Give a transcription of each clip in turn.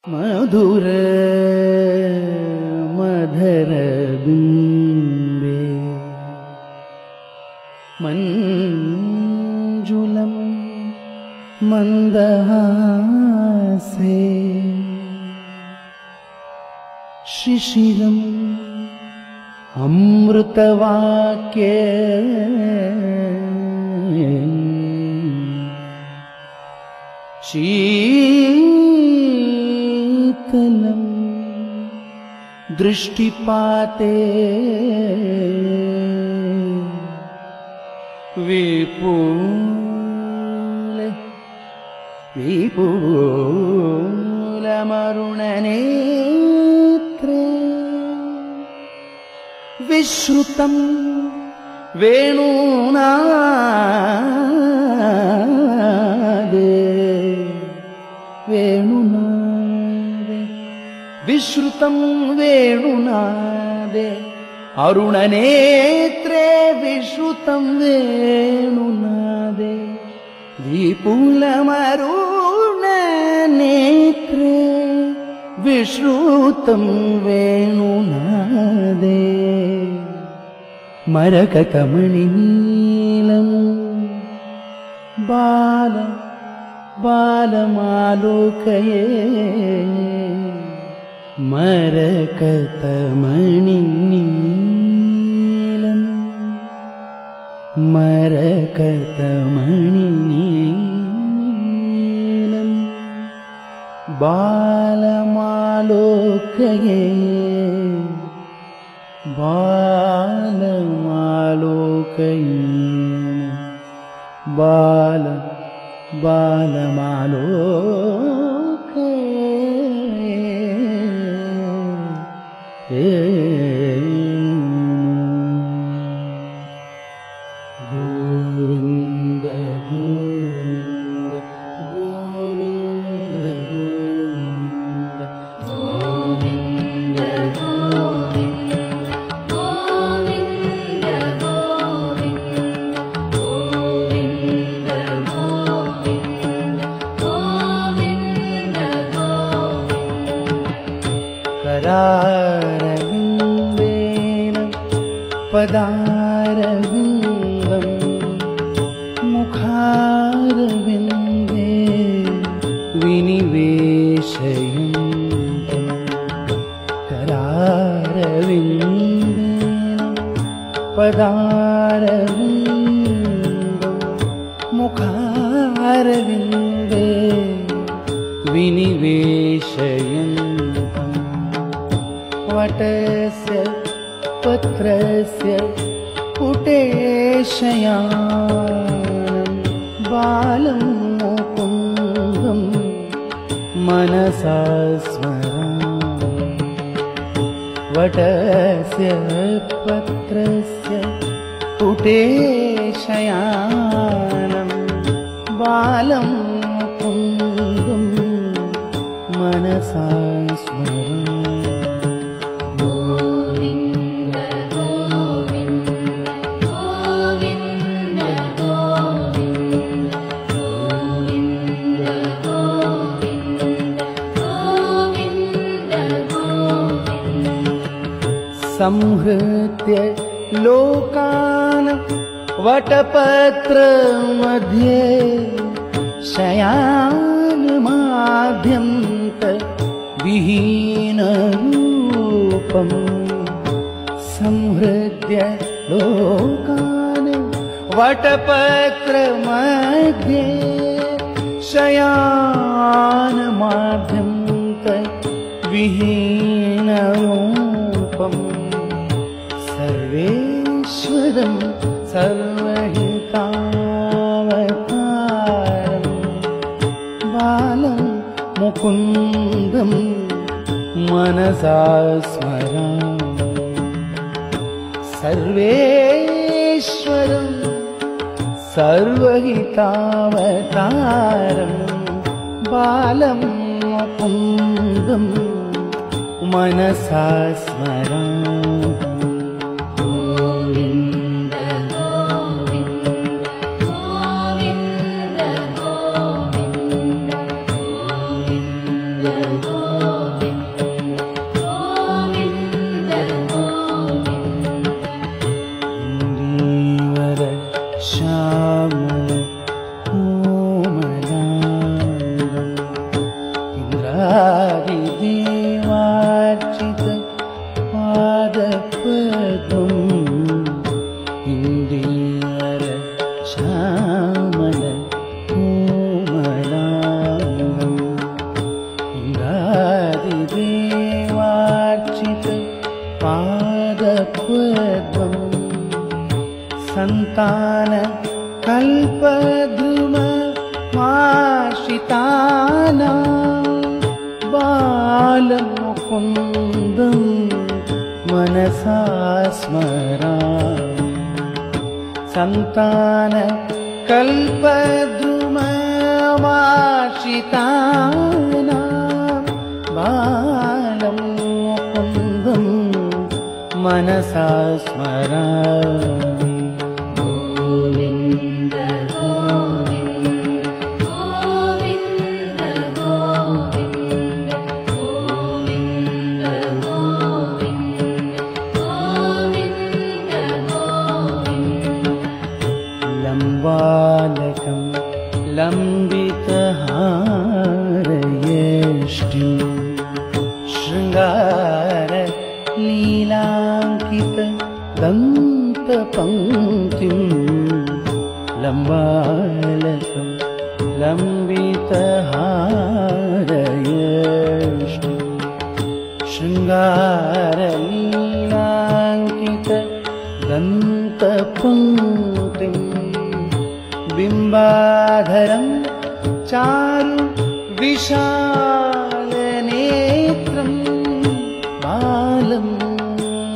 मधुर मधर बिंबे मंजुलम मंदहासे शिशिरम अमृतवाक्ये शीतलम दृष्टिपाते विपुलमरुणनेत्रे विश्रुतं वेणुनादे विश्रुतं वेणुनादे अरुणनेत्रे विश्रुतं वेणुनादे विपुलमरुणनेत्रे विश्रुतं वेणुनादे मरकतमणिनीलं बालमालोकये मरकतमणिनीलं बालमालोकये गोविंद करारविंदेन पदारविंदं मुखारविंदे विनिवेशयन्तं करारविंदेन पदारविंदं मुखारविंदे विनिवेशयन्तं वटस्य पत्रस्य पुटेशयानं बालं मुकुन्दं मनसा स्मरामि वटस्य पत्रस्य पुटेशयानं बालं मुकुन्दं मनसा स्मरामि संहृत्य लोकान् वटपत्र मध्ये शयानमाद्यन्त विहीनरूपम् संहृत्य लोकान् वटपत्र मध्ये शयानमाद्यन्त विहीनरूपम् सर्वेश्वरं सर्वहितावतारं बालं मुकुन्दं मनसा स्मरामि सर्वेश्वरं सर्वहितावतारं बालं मुकुन्दं मनसा स्मरामि गोविंद श्यामल कोमलांगम् इन्द्रादिदेवार्चित पादपद्मम् इन्दीवर श्यामल कोमलांगम् इन्द्रादिदेवार्चित पादपद्मम् संतान कल्पद्रुममाश्रितानां बालमुकुन्दं मनसा स्मरामि संतान कल्पद्रुममाश्रितानां बालमुकुन्दं मनसा स्मरामि लम्बालकं लम्बितहारयष्टिं शृङ्गार लीलाङ्कित दन्तपङ्क्तिं लम्बालकं लम्बितहारयष्टिं शृङ्गार लीलाङ्कित दन्तपङ्क्तिं बिम्बाधरं चारु विशालनेत्रं बालं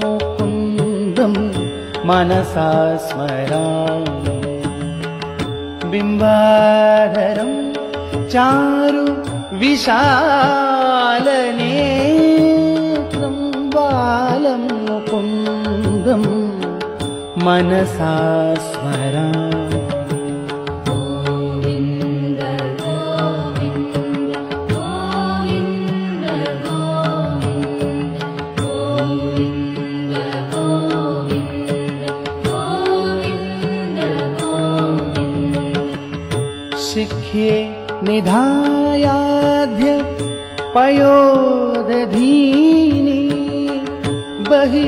मुकुन्दं मनसा स्मरामि बिम्बाधरं चारु विशालनेत्रं बालं मुकुन्दं मनसा स्मरामि शिख्ये निधायाध्य पयोदधीनि बहिर्गतायां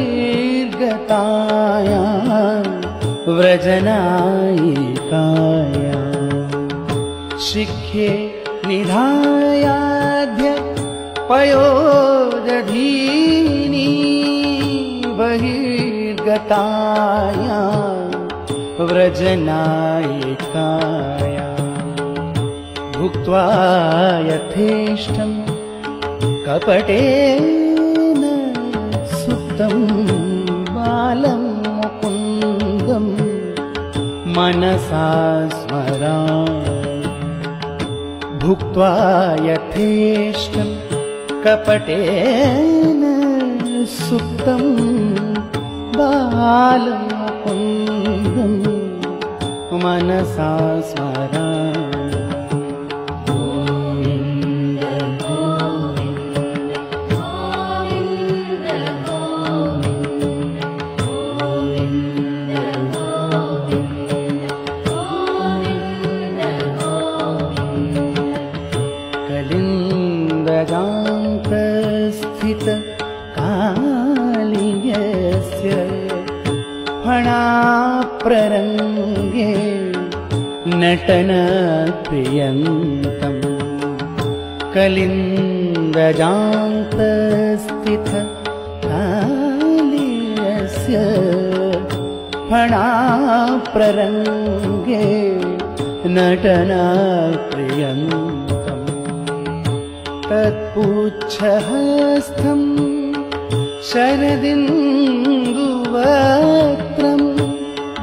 व्रजनायिकायां शिख्ये निधायाध्य पयोदधीनि बहिर्गतायां व्रजनायिकायां भुक्त्वा यथेष्टं कपटेन सुप्तं बालं मुकुन्दं मनसा स्मरामि भुक्त्वा यथेष्टं कपटेन सुप्तं बालं मुकुन्दं मनसा स्मरामि कलिन्दगाङ्कस्थित कालियस्य फणाप्ररङ्गे नटनप्रियन्तम् कलिन्दगाङ्कस्थित कालियस्य फणाप्ररङ्गे नटनप्रियन्तम् तत्पुच्छहस्तं शरदिन्दुवक्त्रं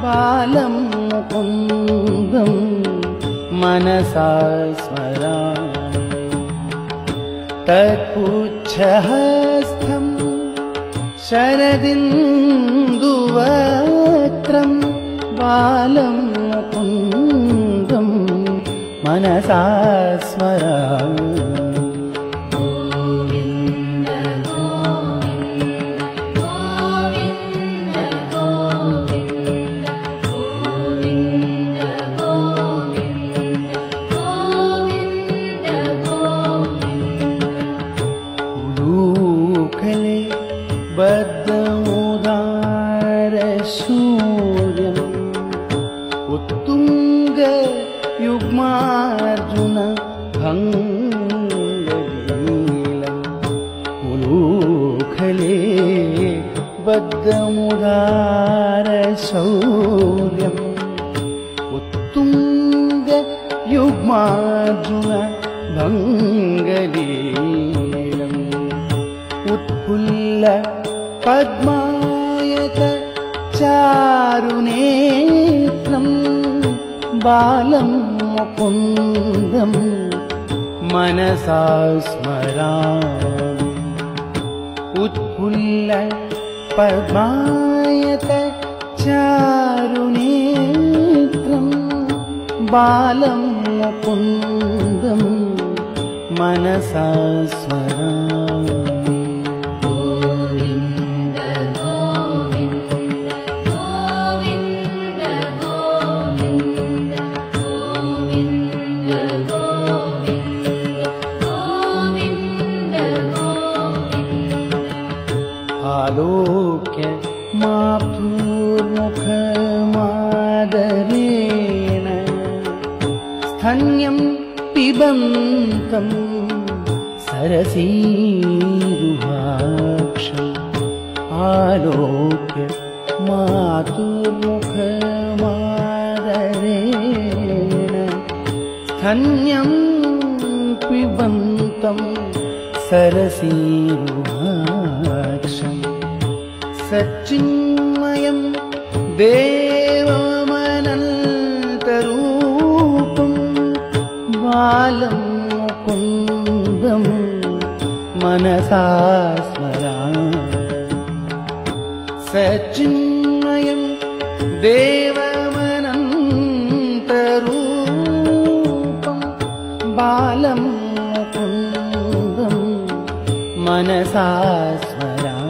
बालं मुकुन्दं मनसा स्मरामि तत्पुच्छहस्तं शरदिन्दुवक्त्रं बालं मुकुन्दं मनसा स्मरामि युग्मार्जुन भङ्गलीलम् उलूखले बद्धमुदारशौर्यम् उत्तुङ्ग युग्मार्जुन भङ्गलीलम् उत्फुल्ल पद्मायत चारुनेत्रम् बालं मुकुन्दं मनसा स्मरामि उत्फुल्ल पद्मायत चारुनेत्रं बालं मुकुन्दं मनसा स्मरामि आलोक्य मातृमुखमादरेण स्तन्यं पिबन्तं सरसीरुहाक्षम् आलोक्य मातृमुखमादरेण स्तन्यं पिबन्तं सरसीरुहाक्षम् सच्चिन्मयं देवमनन्तरूपं बालं मुकुन्दं मनसा स्मरामि सच्चिन्मयं देवमनन्तरूपं बालं मुकुन्दं मनसा स्मरामि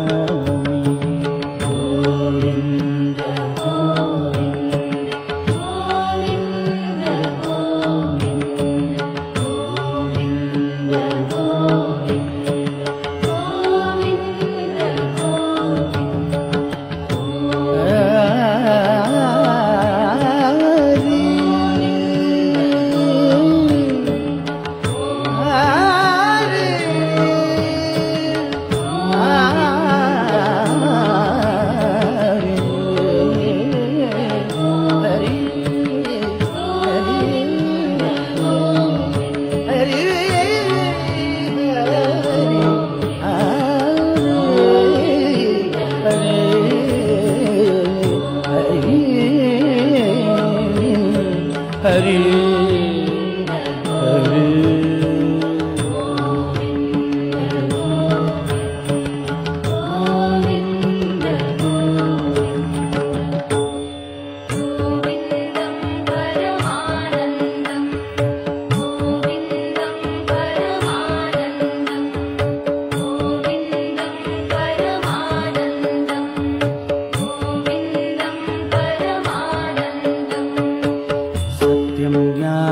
हरि हरि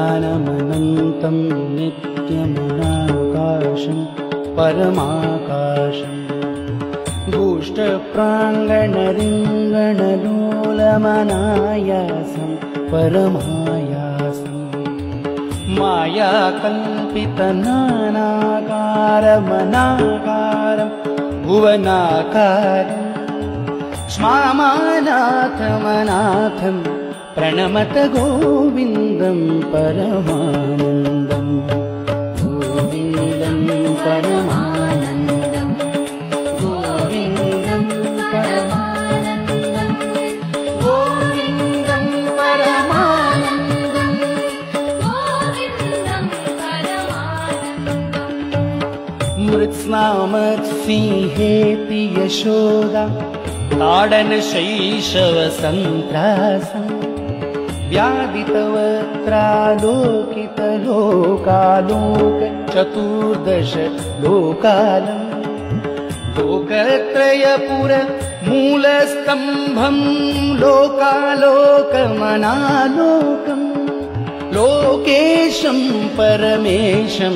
ज्ञानमनन्तं नित्यमनाकाशं परमाकाशं दुष्टप्राङ्गणरिङ्गणलोलमनायासं परमायासं मायाकल्पितनानाकारमनाकारं भुवनाकारं श्मामानाथमनाथं प्रणमत गोविन्दं परमानन्दं गोविन्दं परमानन्दं गोविन्दं परमानन्दं गोविन्दं परमानन्दं गोविन्दं परमानन्दं मृत्स्नामत्सिंहेति यशोदा ताडन शैशवसन्त्रासम् व्याधितवक्त्रालोकितलोकालोक चतुर्दश लोकालम् लोकत्रयपुर मूलस्तम्भं लोकालोकमनालोकम् लोकेशं परमेशं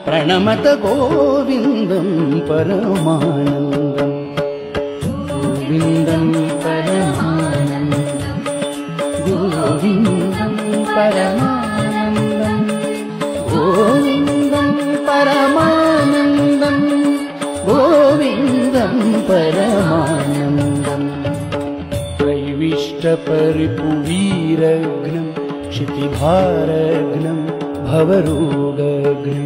प्रणमत गोविन्दं परमानन्दं गोविन्दं परमानन्दं गोविन्दं परमानन्दं परमानन्दम् त्रैविष्टपरिपुवीरघ्नं क्षितिभारघ्नं भवरोगघ्नं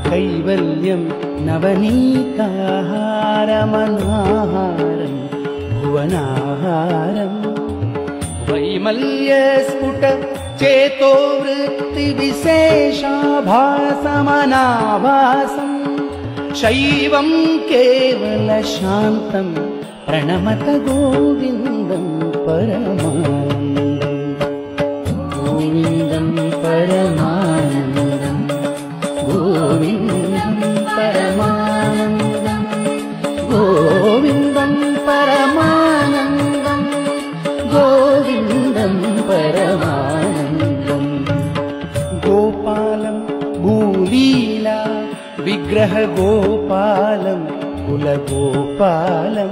कैवल्यं नवनीताहारमनाहारं भुवनाहारं वैमल्यस्फुट चेतोवृत्तिविशेषाभासमनाभासं शैवं केवलशान्तं प्रणमत गोविन्दं परमानन्दं गोविन्दं परमानन्दं गोविन्दं परमानन्दं गोविन्दं परमानन्दं गोविन्दं परमानन्दं गोपालं भूलीला विग्रह गोपालं कुलगोपालं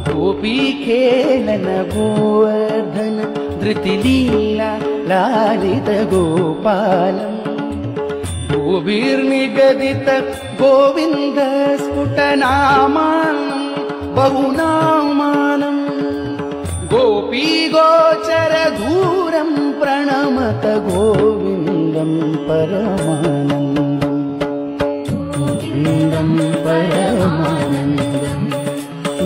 गोपीखेलन गोवर्धन धृतिलीला लालित गोपालं गोभिर्निगदित गोविन्द स्फुटनामानं बहुनामानं गोपीगोचर दूरं प्रणमत गोविन्दं परमानन्दं गोविन्दं परमानन्दं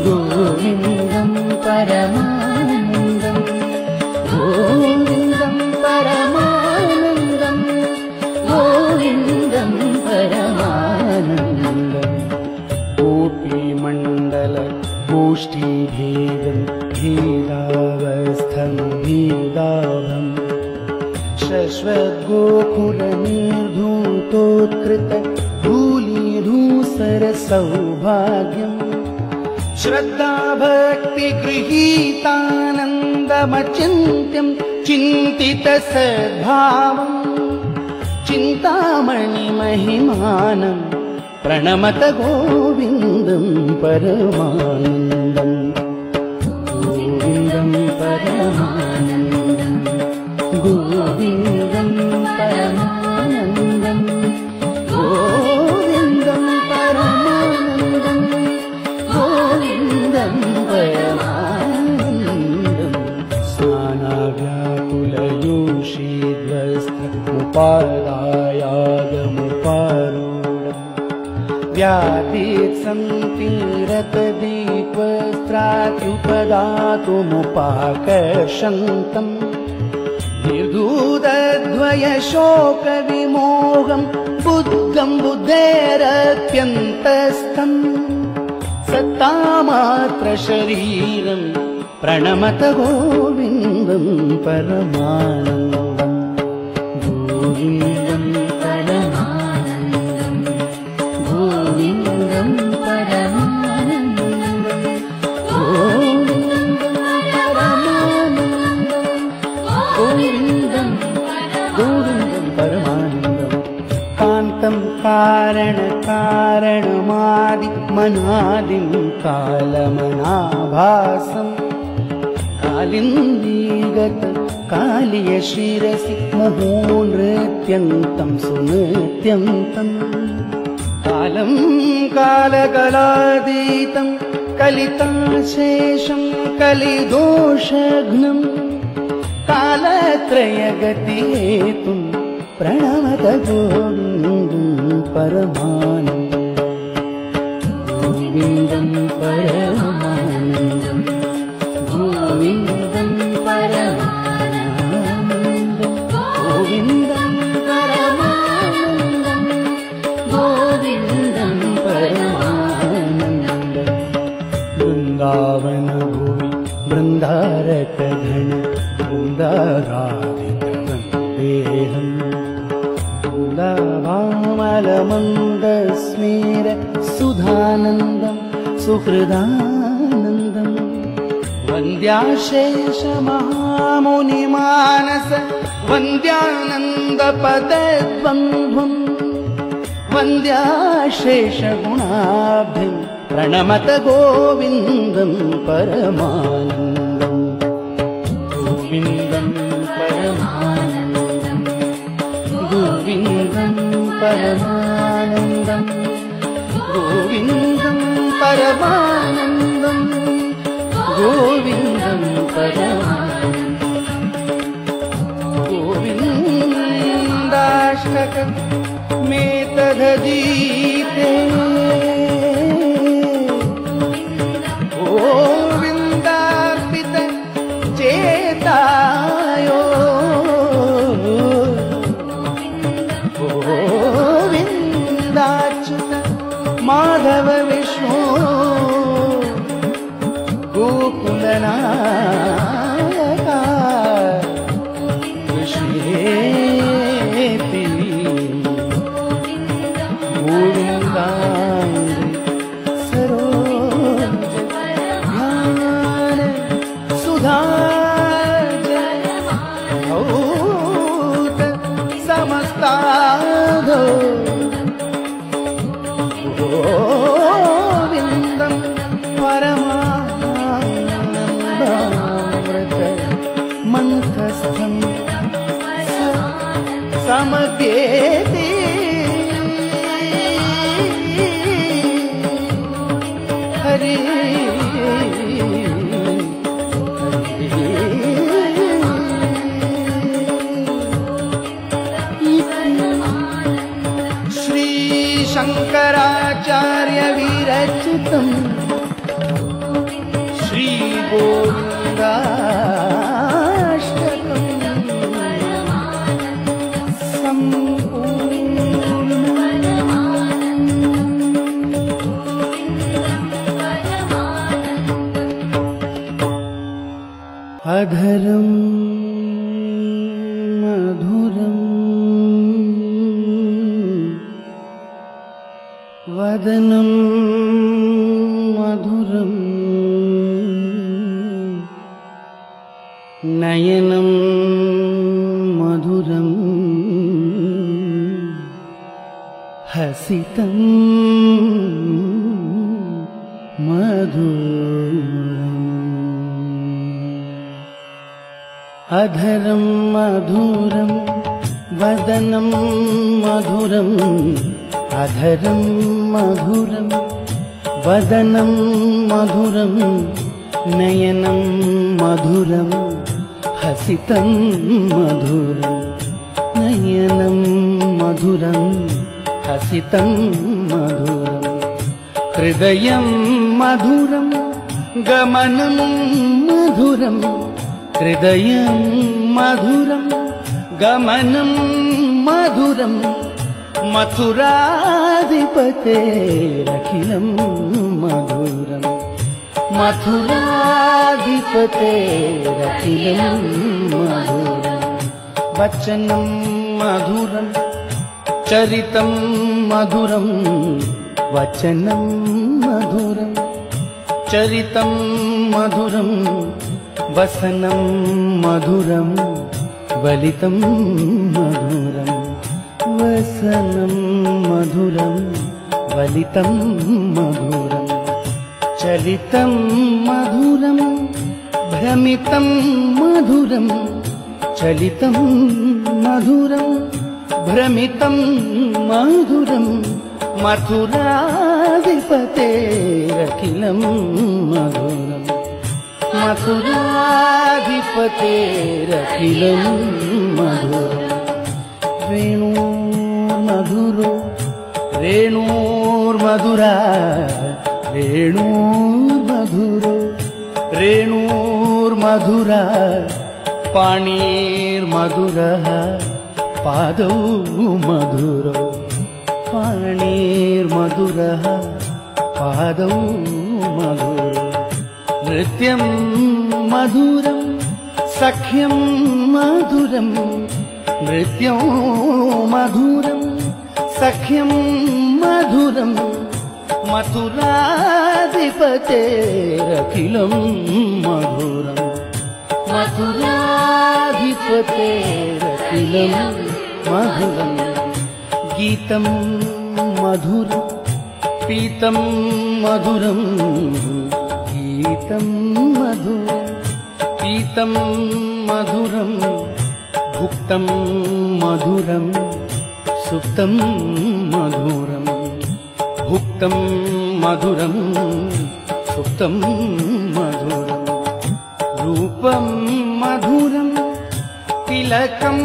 गोविन्दं परमानन्दं गोविन्दं परमानन्दं गोविन्दं परमानन्दं गोपीमण्डल गोष्ठीभेदं भेदावस्थं भेदाभं शश्वद्गोकुलनिर्धूतोत्कृत धूलीधूसर सौभाग्यम् श्रद्धा भक्ति गृहीतानन्दमचिन्त्यं चिन्तित सद्भावं चिन्तामणि महिमानं प्रणमत गोविन्दं परमानन्दं गोविन्दं परमानन्दं गोविन्दं परमानन्दं गोविन्दं परमानन्दं गोविन्दं परमानन्दं स्नानाव्याकुलयोषीद्वस्त्रमुपादायागमुपारूढम् व्याधिसन्तीरतदीपस्त्रात्युपदातुमुपाकर्षन्तम् निर्धूतद्वयशोकविमोहं बुद्धं बुद्धेरत्यन्तस्थम् सत्तामात्र शरीरं प्रणमत गोविन्दं परमानन्दं गोविन्दं परमानन्दं गोविन्दं परमानन्दं गोविन्दं परमानन्दं गोविन्दं गोविन्दं परमानन्दं कान्तं कारणकारणमादि मनादिं कालमनाभासं कालिन्दीगत कालियशिरसि मुहूनृत्यन्तं सुनृत्यन्तं कालं कालकलातीतं कलिताशेषं कलिदोषघ्नं कालत्रयगतिहेतुं प्रणमत गोविन्दं परमानन्दं गोविन्दं परमानन्दं गोविन्दं परमानन्दं गोविन्दं परमानन्दं गोविन्दं परमानन्दं वृन्दावन भुवि बृन्दारकघन बृन्दाराधितवन्देहम् वृन्दावामलमन्दस्मेर सुधानन्दं सुहृदानन्दं वन्द्याशेषमहामुनिमानस वन्द्यानन्दपदद्वन्द्वं वन्द्याशेषगुणाब्धिं प्रणमत गोविन्दं परमानन्दं गोविन्दं परमानन्दं गोविन्दं परमानन्दं गोविन्दं परमानन्दं गोविन्दं परमानन्दं गोविन्दाष्टकमेतदधीते गोविन्दार्पित चेतायो गोविन्दाच्युत माधव विष्णु गोकुलनायका कृष्णेति गोविन्दाङ्घ्रि सरोज ध्यान सुधाज भूत समस्ताधो गोविन्दं परमानन्दामृत मन्थस्थं समद्येति हरि श्री शंकराचार्य विरचितं श्री गोविन्दाष्टकम् अधरं मधुरं वदनं मधुरं नयनं मधुरं हसितं मधुरम् अधरं मधुरं वदनं मधुरं अधरं मधुरं वदनं मधुरं नयनं मधुरं हसितं मधुरं नयनं मधुरं हसितं मधुरं हृदयं मधुरं गमनं मधुरं हृदयं मधुरं गमनं मधुरं मथुराधिपतेरखिलं मधुरं मथुराधिपतेरखिलं मधुरं वचनं मधुरं चरितं मधुरं वचनं मधुरं चरितं मधुरं वसनं मधुरं वलितं मधुरं वसनं मधुरं वलितं मधुरं चलितं मधुरं भ्रमितं मधुरं चलितं मधुरं भ्रमितं मधुरं मथुराधिपतेरखिलं मधुरं मथुराधिपतेरखिलं मधुरं वेणुर्मधुरो रेणुर्मधुरा रेणुर्मधुरो रेणुर्मधुरा पाणिर्मधुरः पादौ मधुरो पाणिर्मधुरः पादौ मधुरो नृत्यं मधुरं सख्यं मधुरं नृत्यं मधुरं सख्यं मधुरं मथुराधिपतेरखिलं मधुरं मथुराधिपतेरखिलं मधुरं गीतं मधुरं पीतं मधुरं गीतं मधुरं पीतं मधुरं भुक्तं मधुरं सुप्तं मधुरं भुक्तं మధురం సుప్తం మధురం రూపం మధురం తిలకం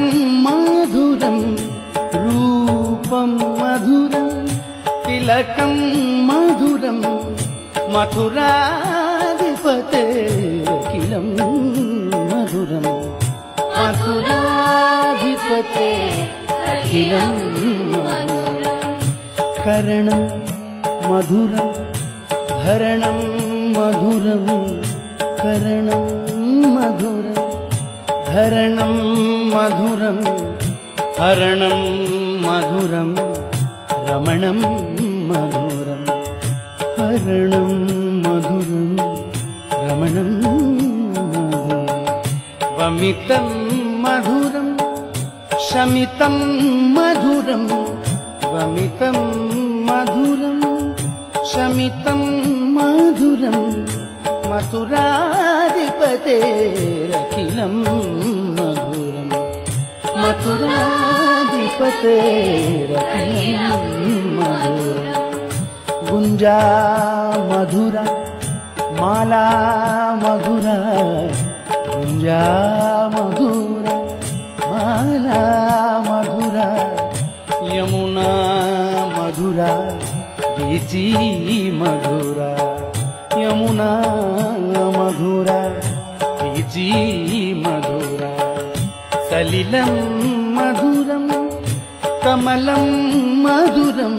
మధురం రూపం మధురం తిలకం మధురం మథురాధిపతేరఖిలం మధురం మథురాధిపతేరఖిలం మధురం కరణం మధురం భరణం మధురం కరణం మధురం భరణం మధురం హరణం మధురం రమణం మధురం హరణం మధురం రమణం మధురం వమితం మధురం శమితం మధురం వమితం మధురం శమితం మధురం మథురాధిపతేరఖిలం మధురం మథురాధిపతేరఖిలం మధురం గుంజా మధుర మాలా మధుర గుంజా మధుర మాలా మధుర యమునా మధుర బీచీ మధుర యమునా మధుర బీచీ మధుర సలిలం మధురం కమలం మధురం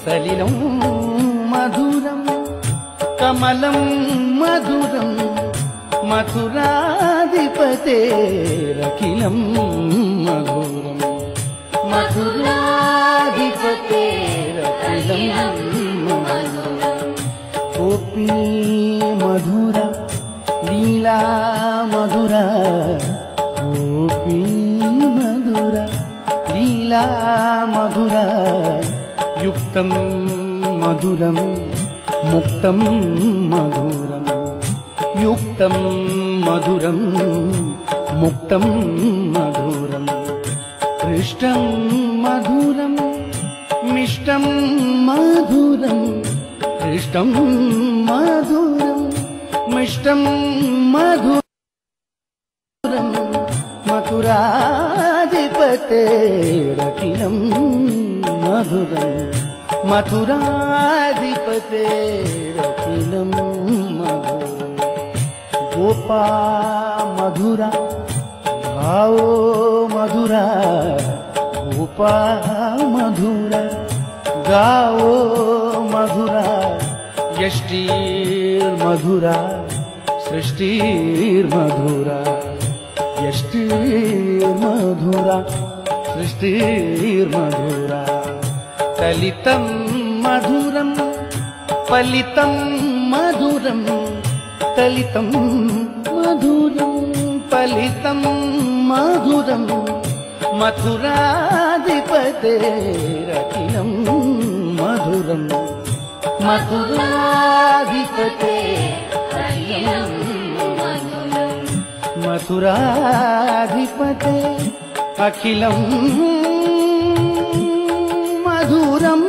సలిలం మధురం కమలం మధురం మథురాధిపతేరఖిలం మధురం మథురాధిపతేరఖిలం మధురం గోపీ మధుర లీలా మధుర గోపీ మధుర లీలా మధుర యుక్తం మధురం ముక్తం మధురం యుక్తం మధురం ముక్తం మధురం కృష్ణం మధురం మిష్టం మధురం కృష్ణం మధురం మిష్టం మధురం మథురాధిపతేరఖిలం మధురం మథురాధిపతేరఖిలం మధురం గోపా మధుర భావో మధుర గోపా మధుర గావో మధుర యష్టిర్మధుర సృష్టిర్మధుర యష్టిర్మధుర సృష్టిర్మధుర కలితం మధురం ఫలితం మధురం కలితం మధురం ఫలితం మధురం మథురాధిపతేరఖిలం మధురం మథురాధిపతేరఖిలం మధురం మథురాధిపతే అఖిలం మధురం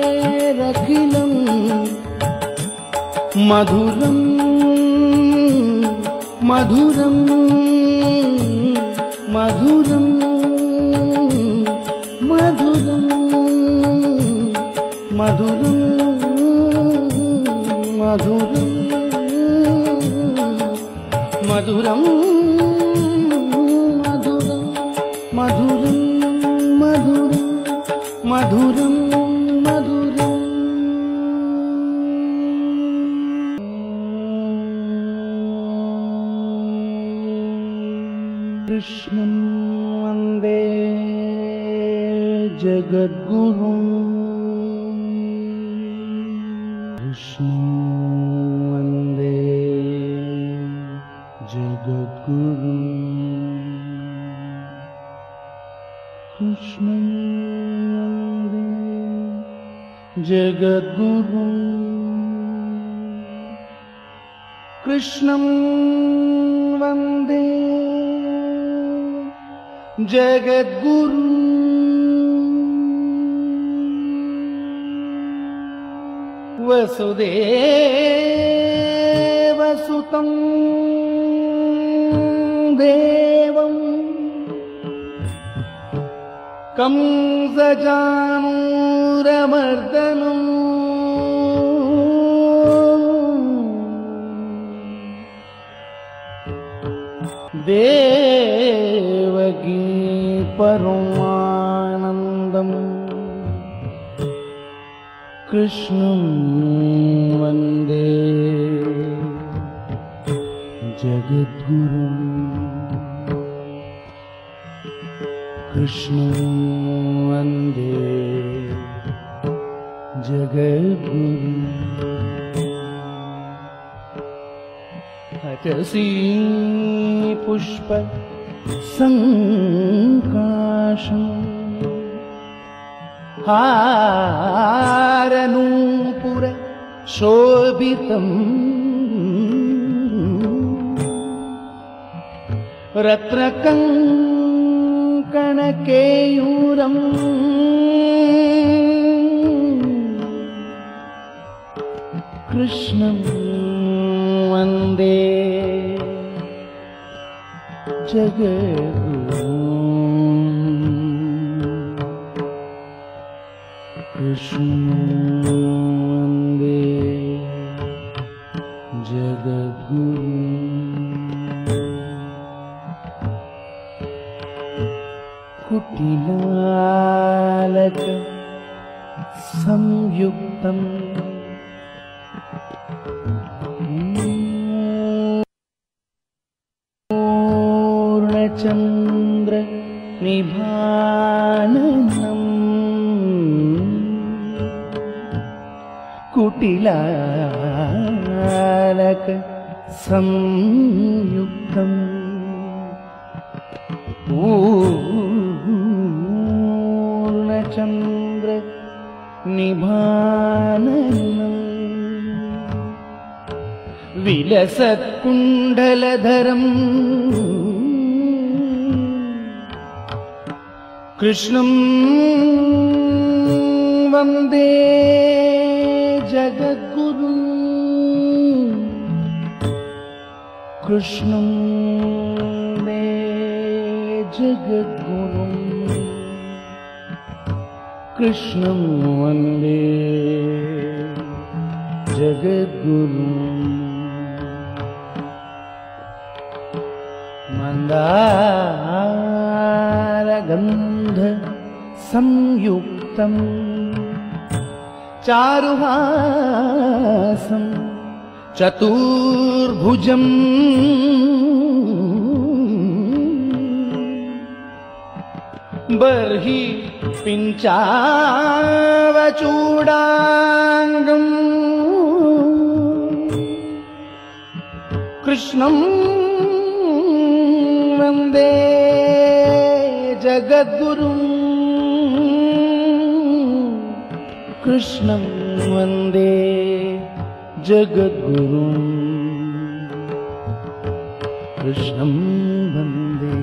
మథురాధిపతేరఖిలం మధురం మధురం మధురం మధురం మధురం మధురం మధురం మధురం మధురం మధురం మధురం మధురం కృష్ణం వందే జగద్గురుం కృష్ణం వందే జగద్గురుం కృష్ణం వందే జగద్గురుం కృష్ణం వందే जगद्गुरु वसुदेवसुतं देवं कंसचाणूरमर्दनम् देवकी परमानन्दम् कृष्णं वन्दे जगद्गुरुं कृष्णं वन्दे जगद्गुरुम् अटसी पुष्प संकाशम् हारनूपुर शोभितम् रत्नकङ्कणकेयूरम् कृष्णं वन्दे जगद्गुरुम् कृष्णं वन्दे जगद्गुरुम् कुटिलालक संयुक्तम् चंद्र निभाननम् कुटिलालक संयुक्तम् पूर्णचंद्र निभाननम् विलसत्कुण्डलधरम् कृष्णं वन्दे जगद्गुरुं कृष्णं वन्दे जगद्गुरुं कृष्णं वन्दे जगद्गुरुं मन्दारगन्ध संयुक्तम् चारुहासं चतुर्भुजम् बर्हि पिञ्चावचूडाङ्गम् कृष्णं वन्दे जगद्गुरुं कृष्णं वन्दे जगद्गुरुं कृष्णं वन्दे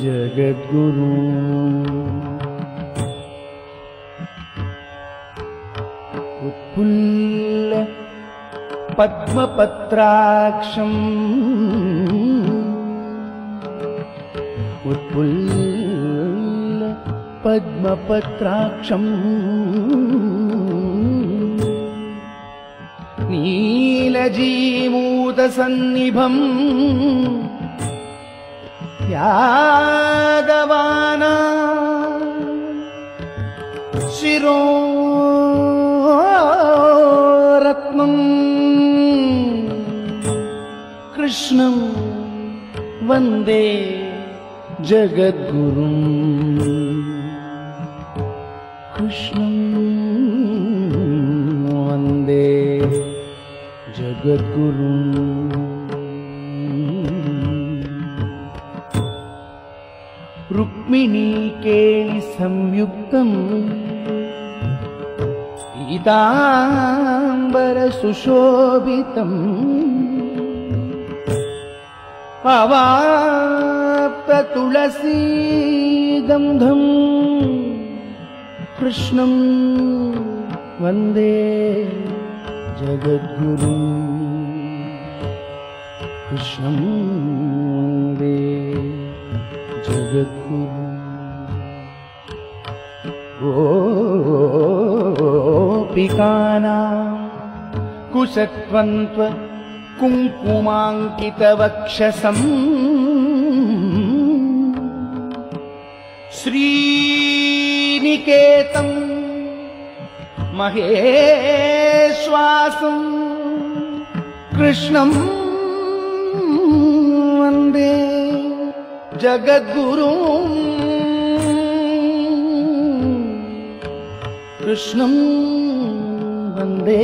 जगद्गुरुम् उत्फुल्ल पद्मपत्राक्षम् उत्फुल्ल पद्मपत्राक्षम् नीलजीमूतसन्निभम् यादवाना शिरोरत्नम् कृष्णं वन्दे जगद्गुरुं कृष्णं वन्दे जगद्गुरुं रुक्मिणीकेळि संयुक्तम् पीताम्बर सुशोभितम् अवाहनूपुर तुलसी गंधम कृष्णं वंदे जगद्गुरुं कृष्णं वंदे जगद्गुरुं गोपिकानां कुशत्वन्त्व कुङ्कुमाङ्कितवक्षसम् श्रीनिकेतं महेश्वासं कृष्णं वन्दे जगद्गुरुं कृष्णं वन्दे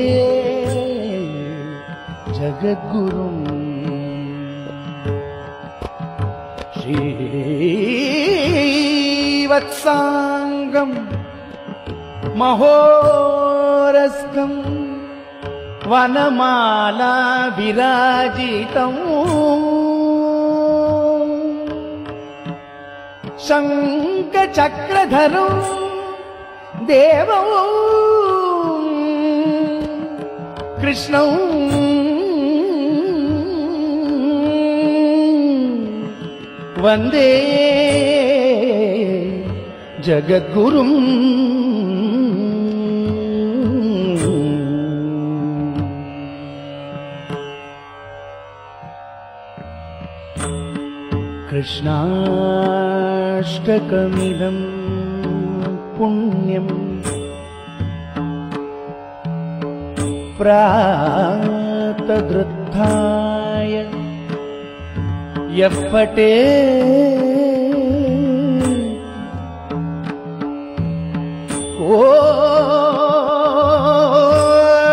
जगद्गुरुं श्रीवत्साङ्गं महोरस्कं वनमाला विराजितं शङ्खचक्रधरं देवं कृष्णं वन्दे जगद्गुरुं कृष्णाष्टकमिदं पुण्यं प्रातरुत्थाय यः पठेत्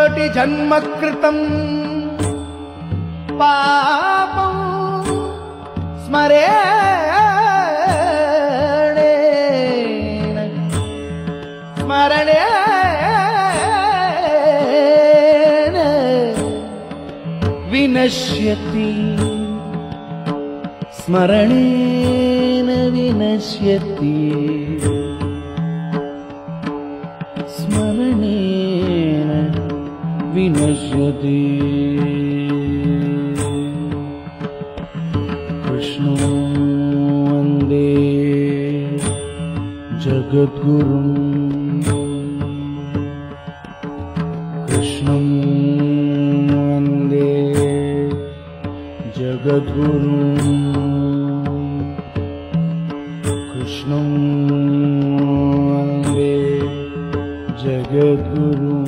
कोटिजन्मकृतं पापं स्मरणेन विनश्यति स्मरणेन विनश्यति स्मरणेन विनश्यति कृष्णं वन्दे जगद्गुरुं कृष्णं वन्दे जगद्गुरुं कृष्णं वन्दे जगद्गुरुं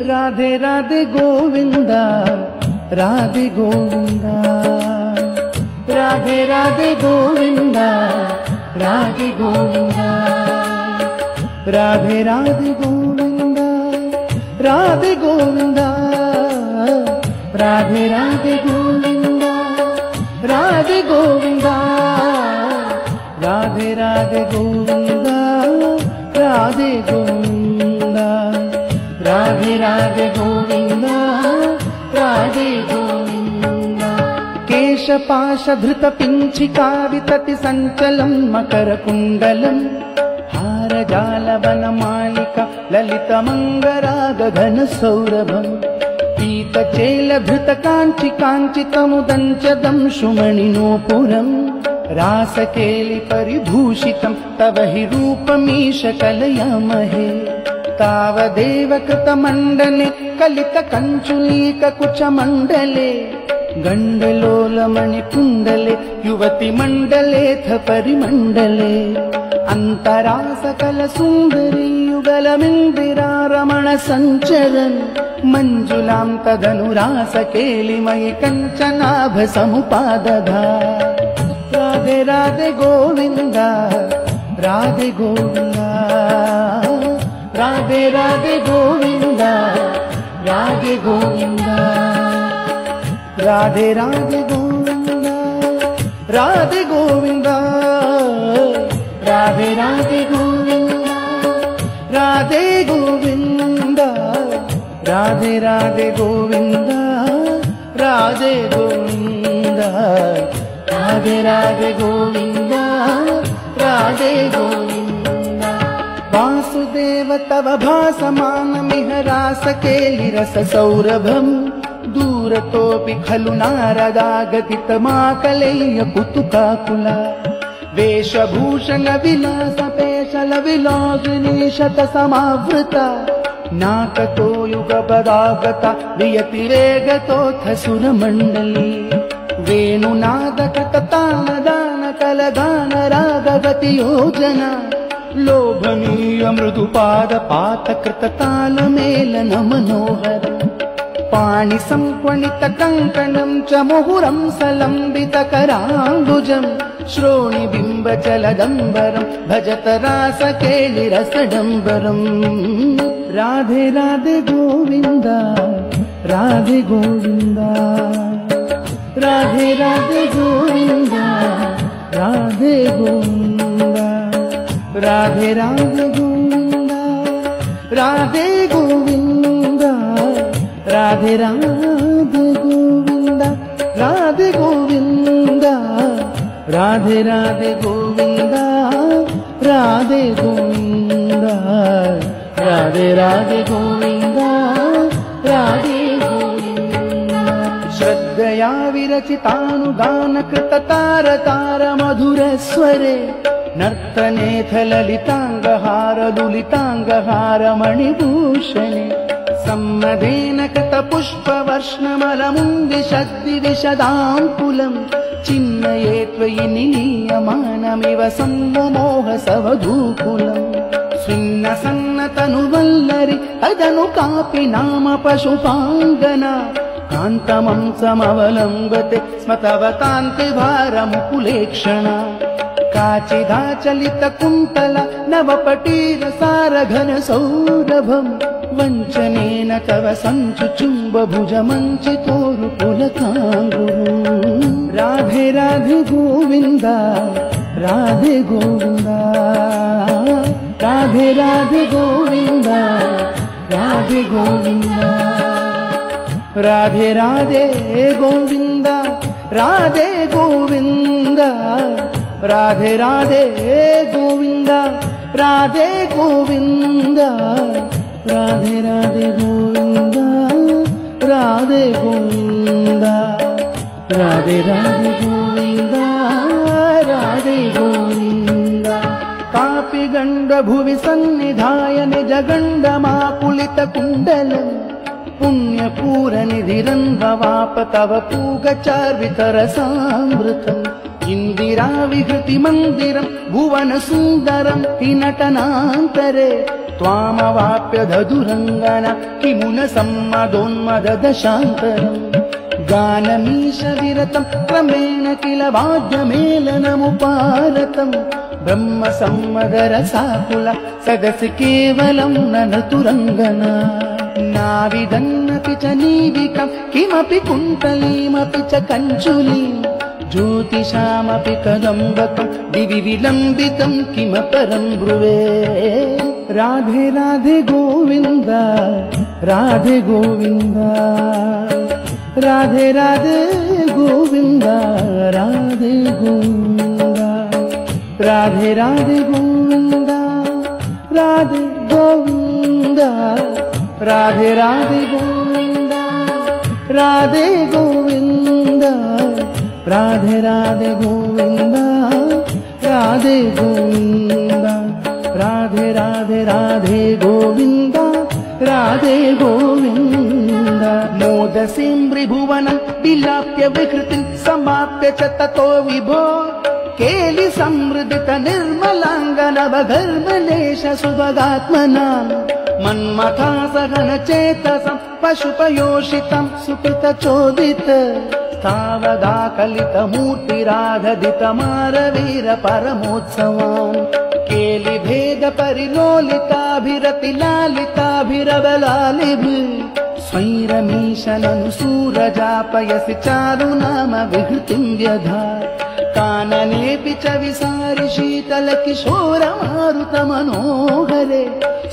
राधे राधे गोविंदा राधे गोविंदा राधे राधे गोविंदा राधे गोविंदा राधे राधे गोविंदा राधे गोविंदा राधे राधे गोविंदा राधे गोविंदा राधे राधे गोविंदा राधे गोविंदा राधे राधे गोविंदा राधे गोविंदा केशपाशधृत पिञ्चिका वितति संचलं मकरकुण्डलं हारजालवनमालिका ललितमङ्गरागघनसौरभं पीतचेलभृत काञ्चि काञ्चितमुदञ्चदं शुमणिनूपुरं रासकेलि परिभूषितं तव हि रूपमीश कलयामहे तावदेव कृतमण्डले कलितकञ्चुलीककुचमण्डले गण्डलोलमणिकुण्डले युवतिमण्डलेऽथ परिमण्डले अन्तरा सकलसुन्दरी मङ्गलमिन्दिरारमण सञ्चरन् मञ्जुलां तदनुरासकेलिमयि कञ्चनाभ समुपादधा राधे राधे गोविन्द राधे गोविन्द राधे राधे गोविन्द राधे गोविन्द राधे राधे गोविन्द राधे गोविन्द राधे राधे गोविन्द राधे गोविन्द राधे राधे गोविन्द राधे गोविन्द राधे राधे गोविन्द राधे गोविन्द वासुदेव तव भासमानमिह रासकेलिरससौरभम् दूरतोऽपि खलु नारदागतितमाकलय्य कुतुकाकुला वेशभूषण विलास पेशल विलासिनी शतसमावृता नाकतो युगपदागता वियतिरेगतोऽथ सुरमण्डली वेणुनादकृततानदान कलगान रागवति योजना लोभनीय मृदुपादपातकृततालमेलन मनोहर पाणि संक्वणित कङ्कणं च मुहुरं सलम्बितकराम्बुजम् श्रोणिबिम्बचलदम्बरं भजत रासकेलिरसडम्बरम् राधे राधे गोविन्द राधे गोविन्द राधे राधे गोविन्द राधे गोविन्द राधे राधे गोविन्द राधे गोविन्द राधे राधे गोविन्द राधे गोविन्द राधे राधे गोविन्द राधे गोविन्द राधे राधे गोविन्द राधे गोविन्द श्रद्धया विरचितानुगानकृततार तार मधुरस्वरे नर्तनेथ ललिताङ्गहार लुलिताङ्गहार मणिभूषणे सम्मदेन कृतपुष्पवर्ष्णमलमुन्दिशद्दिविशदाङ्कुलम् चिन्मये त्वयि निलीयमानमिव सम्मोह सवधूकुलम् स्विन्नसन्नतनुवल्लरि अदनु कापि नाम पशुपाङ्गना कान्तमं समवलम्बते स्म तव कान्तिभारमुकुलेक्षणा काचिदाचलितकुन्तल नवपटीरसारघन सौरभम् वञ्चनेन तव सञ्चुचुम्बभुजमञ्चितोरुकुलकाङ्गुरु राधे राधे गोविन्द राधे गोविन्द राधे राधे गोविन्द राधे गोविन्द राधे राधे गोविन्द राधे गोविन्द राधे राधे गोविन्द राधे गोविन्द राधे राधे गोविन्द राधे गोविन्द राधे राधे गोविन्द राधे गोविन्द कापि गण्ड भुवि सन्निधाय निजगण्डमाकुलितकुण्डलम् पुण्यपूरनिधिरन्भवाप तव पूगचार्वितरसामृतम् इंदिरा विहृति मंदिरं भुवन सुंदरं हि नटनान्तरे त्वामवाप्य धदुरंगना किमुन सम्मदोन्मददशान्तरम् गानमीश विरतं क्रमेण किल वाद्यमेलनमुपारतं ब्रह्म सम्मदरसाकुल सदसि केवलं ननतुरङ्गना नाविदन्नपि च नीविकं किमपि कुण्टलीमपि च कञ्चुलीम् ज्योतिषामपि कदम्बकं दिवि विलम्बितं किमपरं ब्रुवे राधे राधे गोविन्द राधे गोविन्द राधे राधे गोविन्द राधे गोविन्द राधे राधे गोविन्द राधे गोविन्द राधे राधे गोविन्द राधे गोविन्द राधे राधे गोविन्द राधे गोविन्द राधे राधे राधे गोविन्द राधे गोविन्द मोदसीं त्रिभुवनं विलाप्य विकृतिं समाप्य च ततो विभो केलि समृद्धित निर्मलाङ्गनवघर्मलेश सुभगात्मनाम् मन्मथा सहन चेतसं पशुपयोषितं सुकृतचोदित तावदा कलितमूर्तिरागदितमारवीर परमोत्सवान् केलि भेद परिलोलिताभिरतिलालिताभिरबलालिभिः स्वैरमीशननुसूरजापयसि चारुनाम विहृतिं व्यधात् काननेऽपि च विसारि शीतलकिशोरमारुतमनोहरे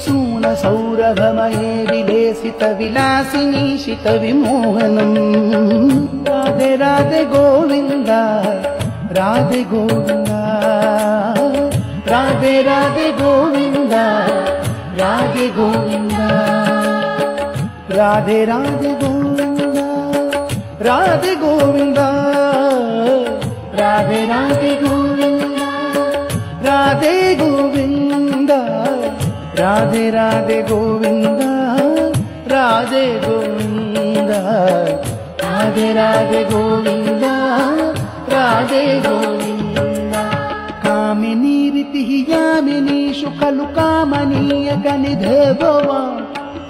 सूनसौरभमये विलेसितविलासिनी शितविमोहनम् राधे राधे गोविन्द राधे गोविन्द राधे राधे गोविन्द राधे गोविन्द राधे राधे गोविन्द राधे गोविन्द राधे राधे गोविन्द राधे गोविन्द राधे राधे गोविन्द राधे गोविन्द राधे राधे गोविन्द राधे गोविन्द कामिनी रीतिः यामिनीषु खलु कामनीय गनिधे भवान्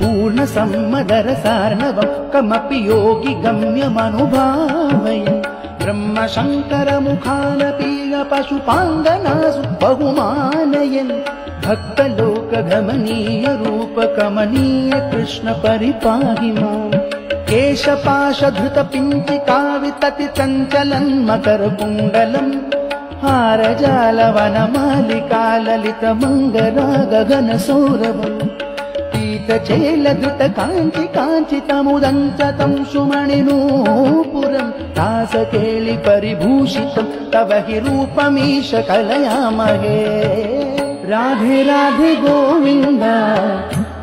पूर्ण सम्मदरसार्णवं कमपि योगि गम्यमनुभावयन् ब्रह्म शङ्कर मुखानपीय पशुपाङ्गनासु बहुमानयन् भक्तलोकगमनीय रूप कमनीय कृष्ण परिपाहि माम् केशपाशधृत पिञ्चिका वितति चञ्चलन् मकरकुण्डलम् हारजालवनमालिका ललित मङ्गला गगन सौरभम् पीतचेलधृत काञ्चि काञ्चितमुदञ्चतं सुमणिनूपुरं दासकेळि परिभूषितं तव हि रूपमीश कलयामहे राधे राधे गोविन्द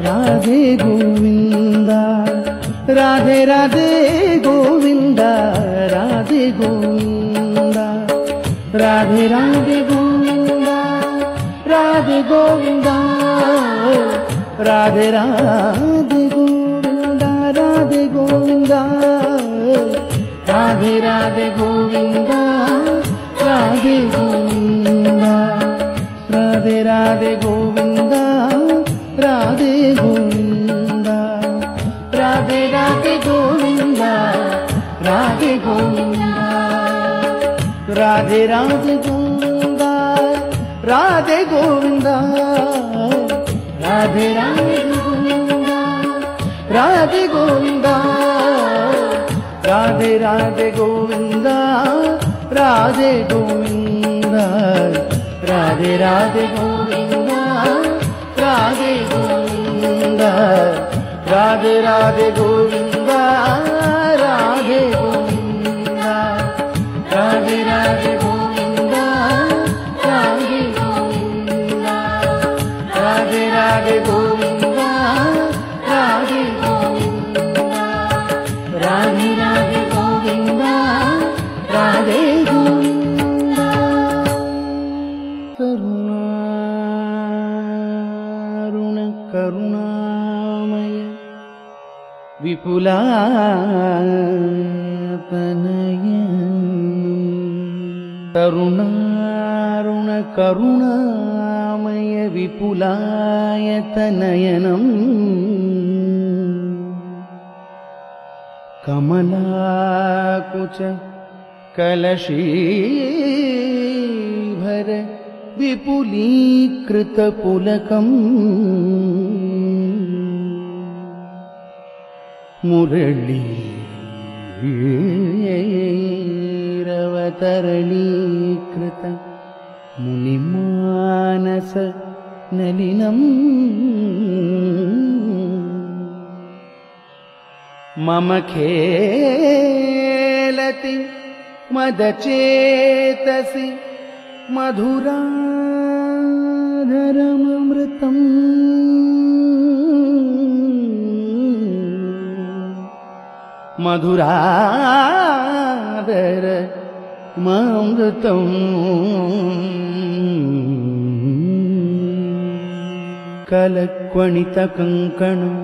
राधे गोविन्द राधे राधे गोविन्द राधे गोविन्द राधे राधे गोविन्द राधे गोविन्द राधे राधे गोविन्द राधे गोविन्द राधे राधे गोविन्द राधे गोविन्द राधे राधे गोविन्द राधे गोविन्द राधे राधे गोविन्द राधे गोविन्द राधे राधे गोविन्द राधे गोविन्द राधे राधे गोविन्द राधे गोविन्द राधे राधे गोविन्द राधे गोविन्द राधे राधे गोविन्द राधे गोविन्द राधे राधे गोविन्द राधे गोविन्द राधे राधे गोविन्द राधे गोविन्द राधे राधे गोविन्द राधे गोविन्द राधे राधे गोविन्द राधे गोविन्द करुणारुण करुणामय विपुलातनय करुणारुण करुणामय विपुलायतनयनम् कमलाकुच कलशीभर विपुलीकृतपुलकम् मुरळीरवतरणीकृत मुनिमानस नलिनम् मम खेलति मदचेतसि मधुराधरममृतम् मधुराधर मामृतम् कलक्वणितकङ्कणम्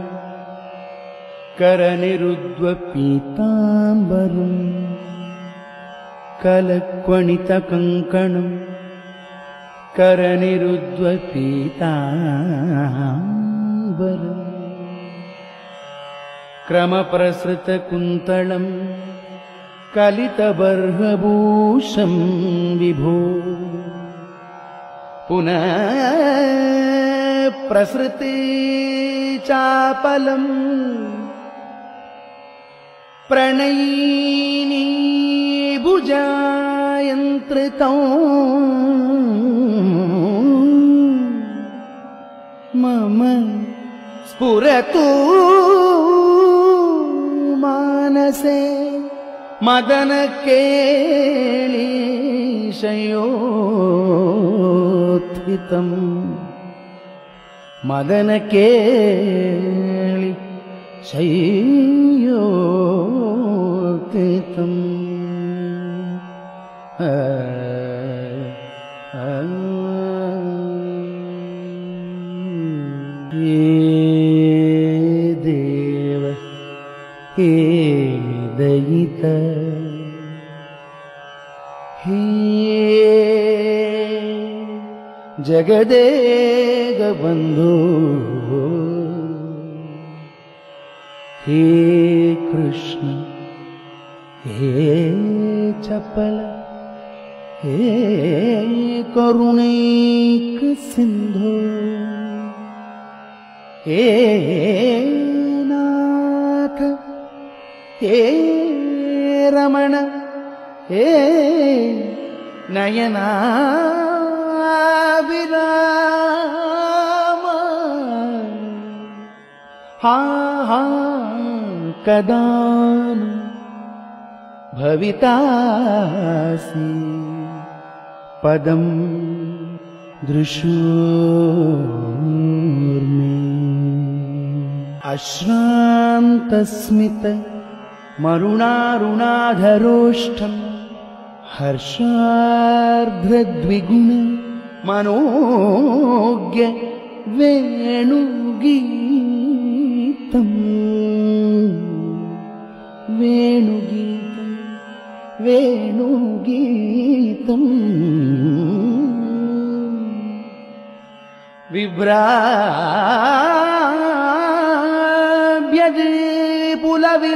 करनिरुद्ध पीताम्बरम् कलक्वणितकङ्कणं करनिरुद्वपीताम्बरम् क्रमप्रसृतकुन्तलं कलितबर्हभूषं विभो पुनः प्रसृते चापलम् प्रणयिनी भुजायन्त्रितं मम स्फुरतु मानसे मदनकेलिशयोत्थितं मदनकेलिशयोत्थितम् हे देव हे दयित हे जगदेक बन्धो हे कृष्ण हे चपल हे करुणैक सिन्धो हे नाथ हे रमण हे नयनाभिराम हा हा कदानु भवितासि पदं दृशोर्मे अश्रान्तस्मित मरुणारुणाधरोष्ठं हर्षार्द्रद्विगुण मनोज्ञ वेणुगीतं वेणुगीतं वेणुगीतं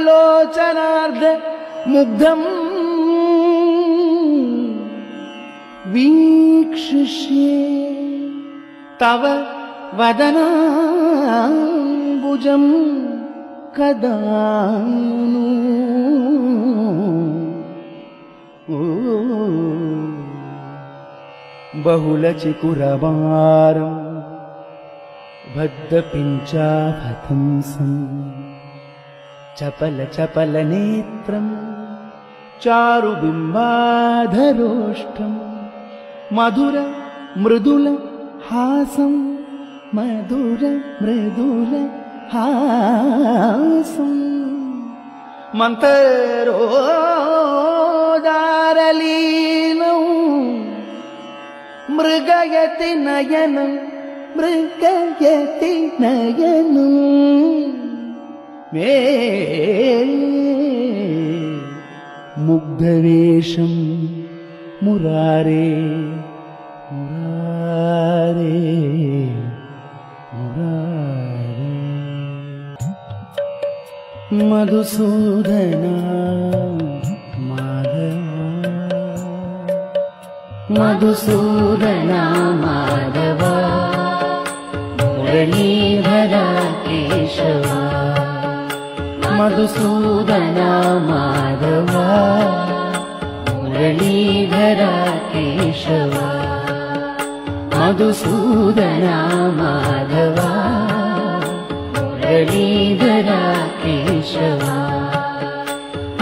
विभ्राव्यद्विपुलविलोचनार्ध मुग्धं वीक्षिष्ये तव वदनाम्बुजं कदा नु बहुलचिकुरवारं बद्धपिञ्चाफथंसं चपल चपल नेत्रं चारुबिम्बाधरोष्ठं मधुर मृदुल हासं मधुर मृदुल हासं मन्तरोदारलीनं मृगयति नयनं मृगयति नयनं मे मुग्धवेशं मुरारे मुरारे मुरारे मधुसूदना मधुसूदना माधव मुरलीधरा केशव मधुसूदना माधव मुरलीधरा केशव मधुसूदना माधव मुरलीधरा केशव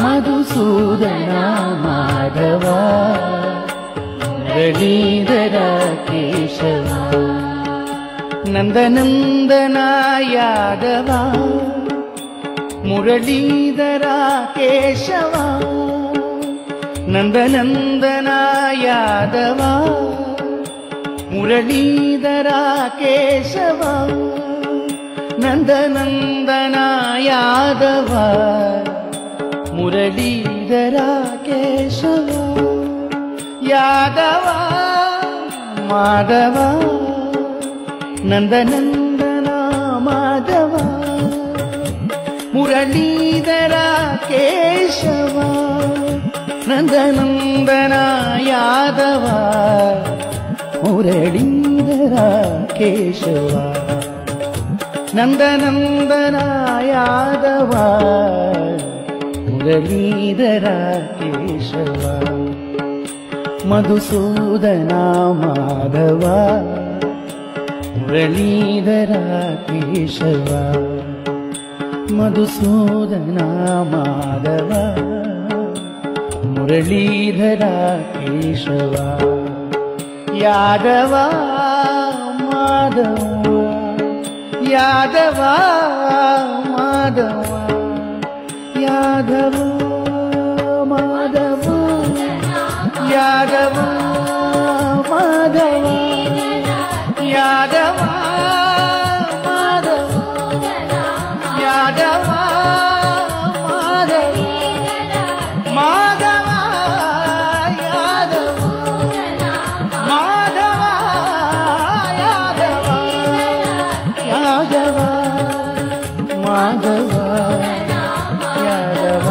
मधुसूदना माधव मुरलीधरा केशव नन्दनन्दना यादव मुरलीधरा केशव नन्दनन्दना यादव मुरलीधरा केशव नन्दनन्दना यादव मुरलीधरा केशव। ಯಾದವ ಮಾಧವ ನಂದನಂದನ ಮಾಧವ ಮುರಳೀಧರ ಕೇಶವ ನಂದನಂದನ ಯಾದವ ಮುರಳೀಧರ ಕೇಶವ ನಂದನಂದನ ಯಾದವ ಮುರಳೀಧರ ಕೇಶವ ಮಧುಸೂದನ ಮಾಧವ ಮುರಳೀಧರ ಕೇಶವ ಮಧುಸೂದನ ಮಾಧವ ಮುರಳೀಧರ ಕೇಶವ ಯಾದವ ಮಾಧವ ಯಾದವ ಮಾಧವ ಯಾದವ ಮಾಧವ ಯಾದವ ಮಾಧವ ಯಾದವ ಮಾಧವ ಯಾದವ ಮಾಧವ ಮಾಧವ ಯಾದವ ಮಾಧವ ಯಾದವ ಯಾದವ ಮಾಧವ ಯಾದವ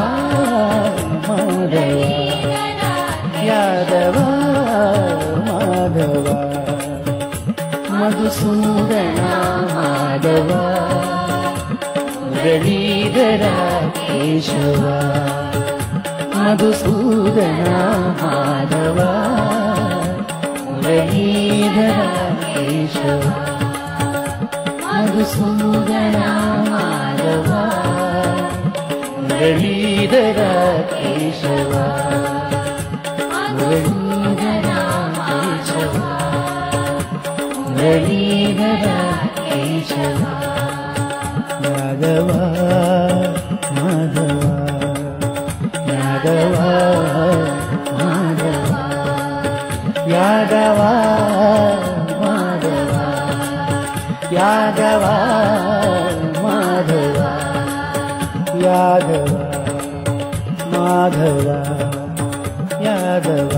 ಮಾಧವ ಯಾದವ ಮಾಧವ ಮಧುಸೂದನ ಮಾಧವ ಮುರಳೀಧರ ಕೇಶವ ಮಧುಸೂದನ ಮಾಧವ ಮುರಳೀಧರ ಕೇಶವ ಮಧುಸೂದನ ಮಾಧವ ಮುರಳೀಧರ ಕೇಶವ ಮುರಳೀಧರ ಕೇಶವ ಮುರಳೀಧರ ಕೇಶವ ಯಾದವ ಮಾಧವ ಯಾದವ ಮಾಧವ ಯಾದವ ಮಾಧವ ಯಾದವ ಮಾಧವ ಯಾದವ ಮಾಧವ ಯಾದವ